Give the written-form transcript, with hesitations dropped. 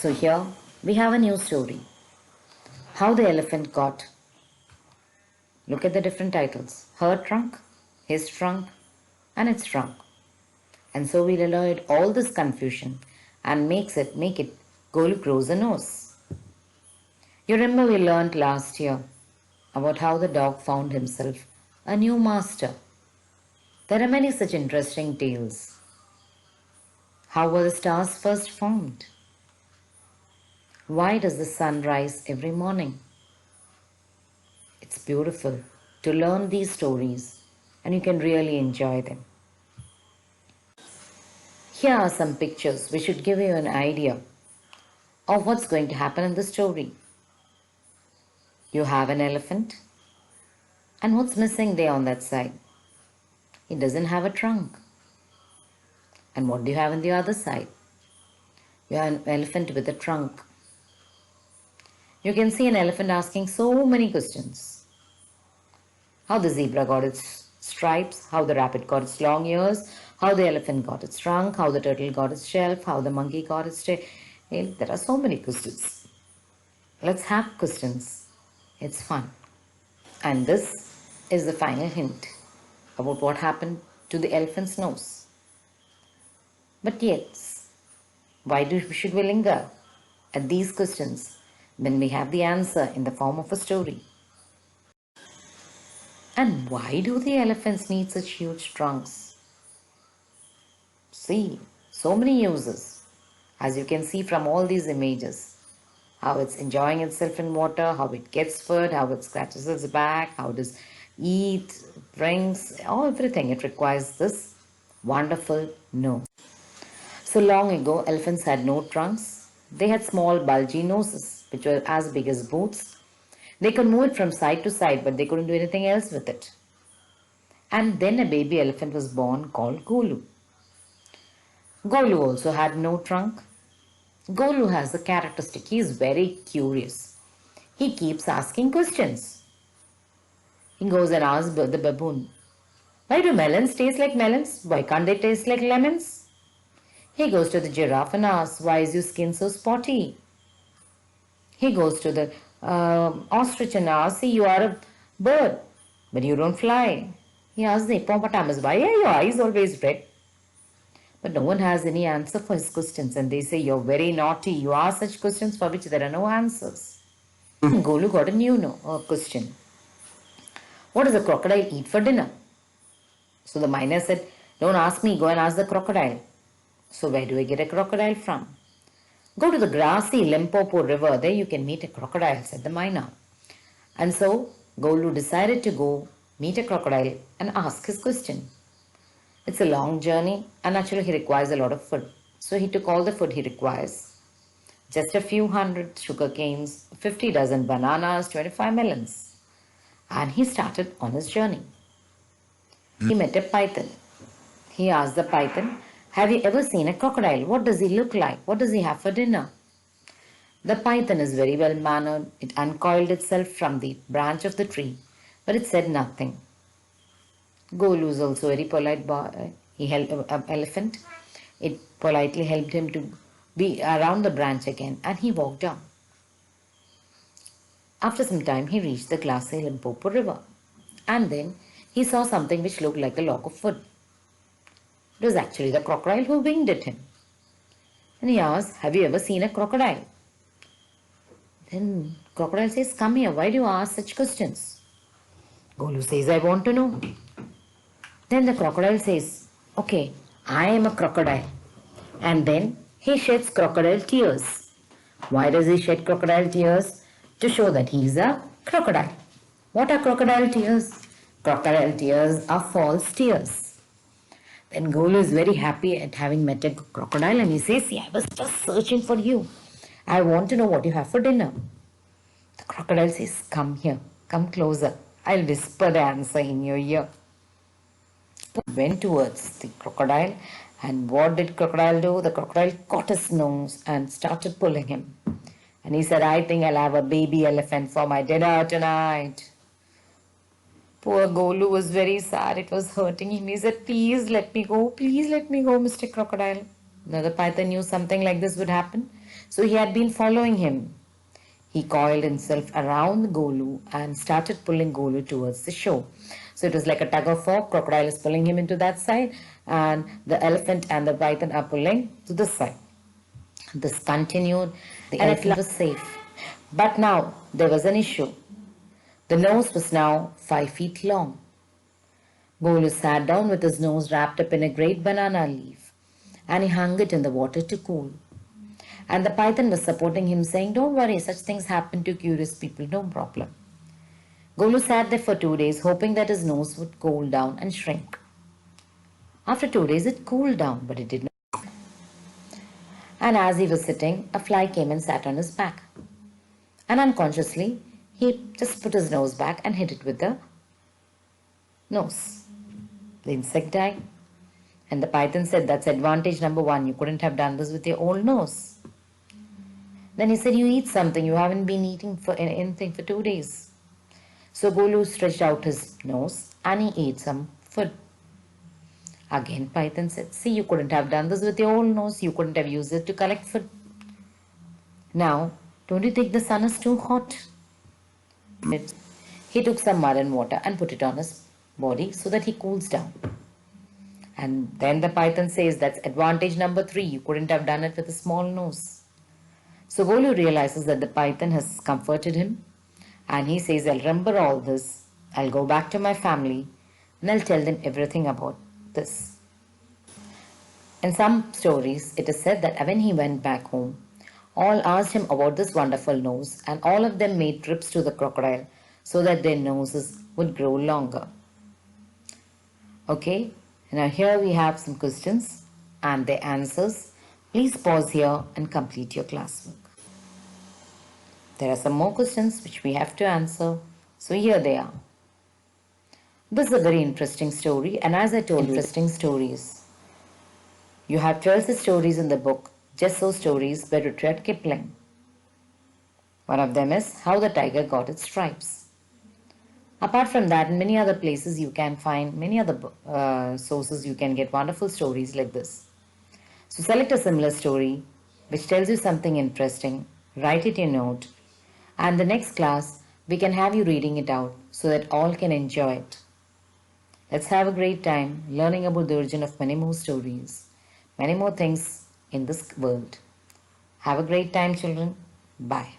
So here we have a new story. How the elephant got. Look at the different titles. Her trunk, his trunk, and its trunk. And so we'll avoid all this confusion and make it Golu grows a nose. You remember we learned last year about how the dog found himself a new master. There are many such interesting tales. How were the stars first formed? Why does the sun rise every morning? It's beautiful to learn these stories and you can really enjoy them. Here are some pictures which should give you an idea of what's going to happen in the story. You have an elephant, and what's missing there on that side? It doesn't have a trunk. And what do you have on the other side? You have an elephant with a trunk. You can see an elephant asking so many questions. How the zebra got its stripes, how the rabbit got its long ears, how the elephant got its trunk, how the turtle got its shell, how the monkey got its tail. There are so many questions. Let's have questions. It's fun. And this is the final hint about what happened to the elephant's nose. But yes, why should we linger at these questions when we have the answer in the form of a story? And why do the elephants need such huge trunks? See, so many uses, as you can see from all these images. How it's enjoying itself in water, how it gets food, how it scratches its back, how it does eat, drinks, everything. It requires this wonderful nose. So long ago, elephants had no trunks. They had small bulgy noses, which were as big as boots. They could move it from side to side, but they couldn't do anything else with it. And then a baby elephant was born called Golu. Golu also had no trunk. Golu has a characteristic. He is very curious. He keeps asking questions. He goes and asks the baboon, why do melons taste like melons? Why can't they taste like lemons? He goes to the giraffe and asks, why is your skin so spotty? He goes to the ostrich and asks, see, you are a bird, but you don't fly. He asks the hippopotamus, why are your eyes always red? But no one has any answer for his questions, and they say, you're very naughty. You ask such questions for which there are no answers. Golu got a new question. What does a crocodile eat for dinner? So the miner said, don't ask me, go and ask the crocodile. So where do I get a crocodile from? Go to the grassy Limpopo river, there you can meet a crocodile, said the miner. And so Golu decided to go meet a crocodile and ask his question. It's a long journey and actually he requires a lot of food. So he took all the food he requires. Just a few hundred sugar canes, 50 dozen bananas, 25 melons. And he started on his journey. He met a python. He asked the python, have you ever seen a crocodile? What does he look like? What does he have for dinner? The python is very well mannered. It uncoiled itself from the branch of the tree, but it said nothing. Golu is also a very polite boy. He held an elephant. It politely helped him to be around the branch again and he walked down. After some time he reached the glassy Limpopo river and then he saw something which looked like a log of wood. It was actually the crocodile who winked at him. And he asked, have you ever seen a crocodile? Then crocodile says, come here, why do you ask such questions? Golu says, I want to know. Then the crocodile says, okay, I am a crocodile. And then he sheds crocodile tears. Why does he shed crocodile tears? To show that he is a crocodile. What are crocodile tears? Crocodile tears are false tears. Then Golu is very happy at having met a crocodile and he says, see, I was just searching for you. I want to know what you have for dinner. The crocodile says, come here, come closer. I'll whisper the answer in your ear. Went towards the crocodile and what did crocodile do? The crocodile caught his nose and started pulling him. And he said, I think I'll have a baby elephant for my dinner tonight. Poor Golu was very sad. It was hurting him. He said, please let me go. Please let me go, Mr. Crocodile. Now the python knew something like this would happen. So he had been following him. He coiled himself around Golu and started pulling Golu towards the shore. So it was like a tug of war. Crocodile is pulling him into that side, and the elephant and the python are pulling to this side. This continued, and at last was safe. But now there was an issue. The nose was now 5 feet long. Golu sat down with his nose wrapped up in a great banana leaf, and he hung it in the water to cool. And the python was supporting him, saying, "Don't worry, such things happen to curious people, no problem." Golu sat there for 2 days, hoping that his nose would cool down and shrink. After 2 days, it cooled down, but it did not. And as he was sitting, a fly came and sat on his back. And unconsciously, he just put his nose back and hit it with the nose. The insect died. And the python said, "That's advantage number one. You couldn't have done this with your old nose." Then he said, "You eat something. You haven't been eating for anything for 2 days." So Golu stretched out his nose and he ate some food. Again, python said, "See, you couldn't have done this with your old nose. You couldn't have used it to collect food. Now, don't you think the sun is too hot?" He took some mud and water and put it on his body so that he cools down. And then the python says, "That's advantage number three. You couldn't have done it with a small nose." So Golu realizes that the python has comforted him, and he says, "I'll remember all this. I'll go back to my family and I'll tell them everything about this." In some stories, it is said that when he went back home, all asked him about this wonderful nose, and all of them made trips to the crocodile so that their noses would grow longer. Okay, now here we have some questions and their answers. Please pause here and complete your classwork. There are some more questions which we have to answer. So here they are. This is a very interesting story, and as I told you, interesting stories. You have 12 stories in the book, Just So Stories by Rudyard Kipling. One of them is How the Tiger Got Its Stripes. Apart from that, in many other places you can find many other sources you can get wonderful stories like this. So select a similar story which tells you something interesting, write it in a note, and the next class we can have you reading it out so that all can enjoy it. Let's have a great time learning about the origin of many more stories, many more things in this world. Have a great time, children. Bye.